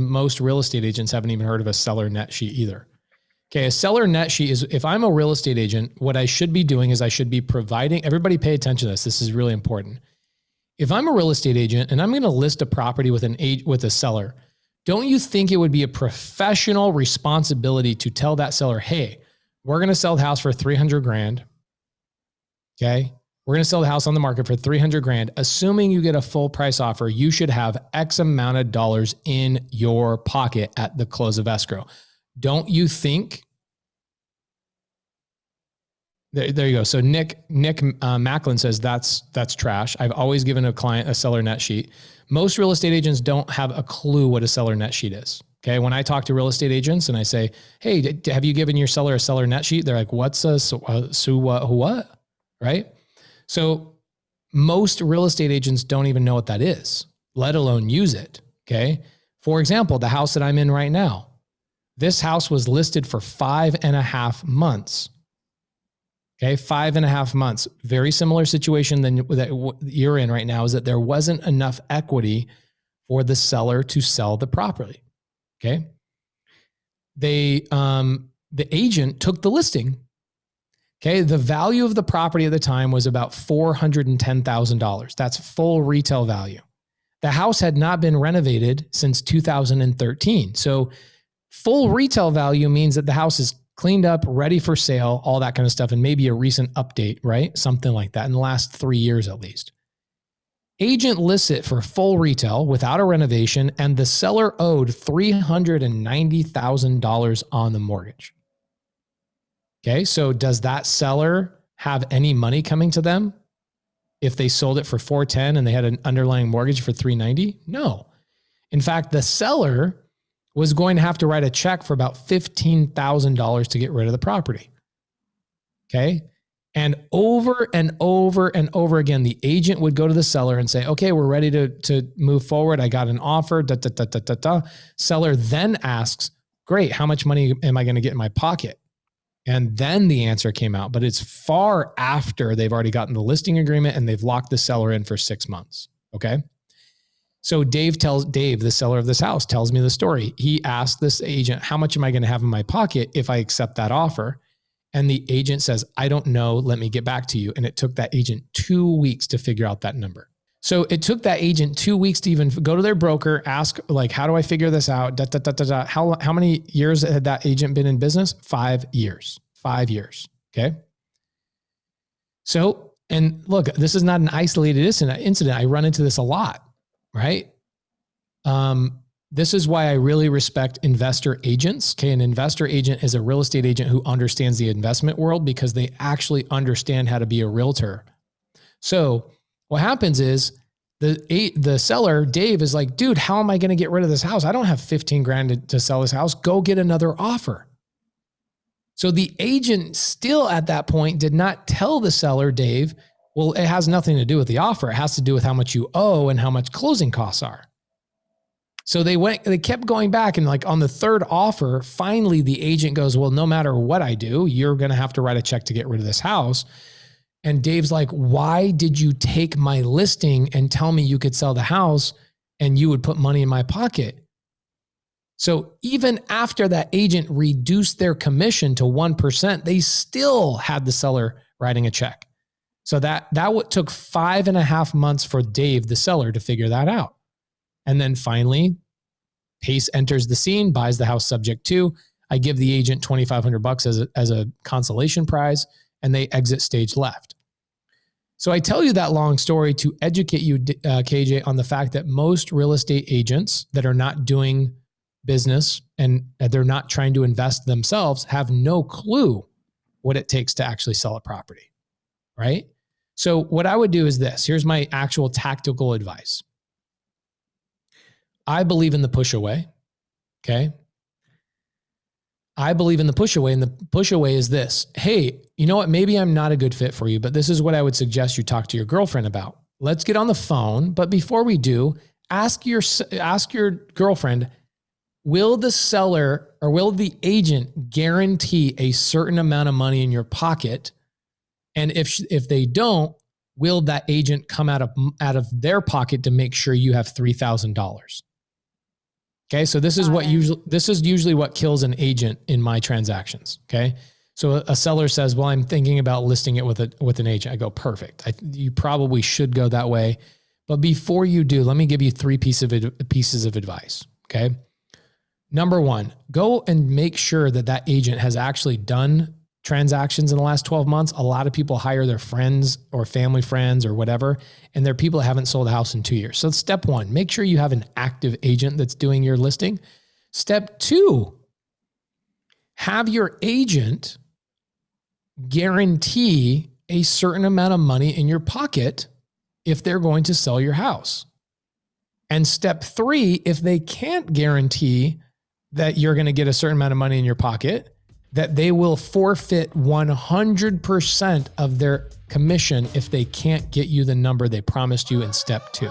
Most real estate agents haven't even heard of a seller net sheet either. Okay, a seller net sheet is, if I'm a real estate agent, what I should be doing is I should be providing, everybody pay attention to this. This is really important. If I'm a real estate agent and I'm going to list a property with a seller, don't you think it would be a professional responsibility to tell that seller, hey, we're going to sell the house for 300 grand. Okay. We're going to sell the house on the market for 300 grand. Assuming you get a full price offer, you should have X amount of dollars in your pocket at the close of escrow. Don't you think? There you go. So Nick Macklin says that's trash. I've always given a client a seller net sheet. Most real estate agents don't have a clue what a seller net sheet is. Okay. When I talk to real estate agents and I say, hey, have you given your seller a seller net sheet? They're like, what's what? Right? So most real estate agents don't even know what that is, let alone use it. Okay. For example, the house that I'm in right now, this house was listed for 5.5 months. Okay. 5.5 months. Very similar situation than that you're in right now, is that there wasn't enough equity for the seller to sell the property. Okay. The agent took the listing. Okay. The value of the property at the time was about $410,000. That's full retail value. The house had not been renovated since 2013. So full retail value means that the house is cleaned up, ready for sale, all that kind of stuff, and maybe a recent update, right? Something like that in the last 3 years at least. Agent lists it for full retail without a renovation, and the seller owed $390,000 on the mortgage. Okay, so does that seller have any money coming to them if they sold it for $410 and they had an underlying mortgage for $390? No. In fact, the seller was going to have to write a check for about $15,000 to get rid of the property. Okay. And over and over and over again, the agent would go to the seller and say, okay, we're ready to move forward. I got an offer. Seller then asks, great, how much money am I going to get in my pocket? And then the answer came out, but it's far after they've already gotten the listing agreement and they've locked the seller in for 6 months. Okay. So Dave, the seller of this house, tells me the story. He asked this agent, how much am I going to have in my pocket if I accept that offer? And the agent says, I don't know. Let me get back to you. And it took that agent 2 weeks to figure out that number. So it took that agent 2 weeks to even go to their broker, ask, like, how do I figure this out? How many years had that agent been in business? 5 years. 5 years. Okay. So, and look, this is not an isolated incident. I run into this a lot, right? This is why I really respect investor agents. Okay. An investor agent is a real estate agent who understands the investment world because they actually understand how to be a realtor. So what happens is the seller, Dave, is like, dude, how am I going to get rid of this house? I don't have 15 grand to sell this house. Go get another offer. So the agent still at that point did not tell the seller, Dave, well, it has nothing to do with the offer. It has to do with how much you owe and how much closing costs are. So they kept going back, and like on the third offer, finally the agent goes, well, no matter what I do, you're going to have to write a check to get rid of this house. And Dave's like, why did you take my listing and tell me you could sell the house and you would put money in my pocket? So even after that agent reduced their commission to 1%, they still had the seller writing a check. So that took 5.5 months for Dave, the seller, to figure that out. And then finally, Pace enters the scene, buys the house subject to. I give the agent $2,500 as a consolation prize, and they exit stage left. So I tell you that long story to educate you, KJ, on the fact that most real estate agents that are not doing business and they're not trying to invest themselves have no clue what it takes to actually sell a property, right? So what I would do is this. Here's my actual tactical advice. I believe in the push away. Okay. I believe in the push away, and the push away is this. Hey, you know what? Maybe I'm not a good fit for you, but this is what I would suggest you talk to your girlfriend about. Let's get on the phone. But before we do, ask your girlfriend, will the seller or will the agent guarantee a certain amount of money in your pocket? And if they don't, will that agent come out of their pocket to make sure you have $3,000? Okay. So this is usually what kills an agent in my transactions. Okay. So a seller says, well, I'm thinking about listing it with an agent. I go, perfect. You probably should go that way. But before you do, let me give you 3 pieces of advice. Okay. Number 1, go and make sure that agent has actually done transactions in the last 12 months. A lot of people hire their friends or family friends or whatever, and they're people that haven't sold a house in 2 years. So step 1, make sure you have an active agent that's doing your listing. Step 2, have your agent guarantee a certain amount of money in your pocket if they're going to sell your house. And step 3, if they can't guarantee that you're going to get a certain amount of money in your pocket, that they will forfeit 100% of their commission if they can't get you the number they promised you in step 2.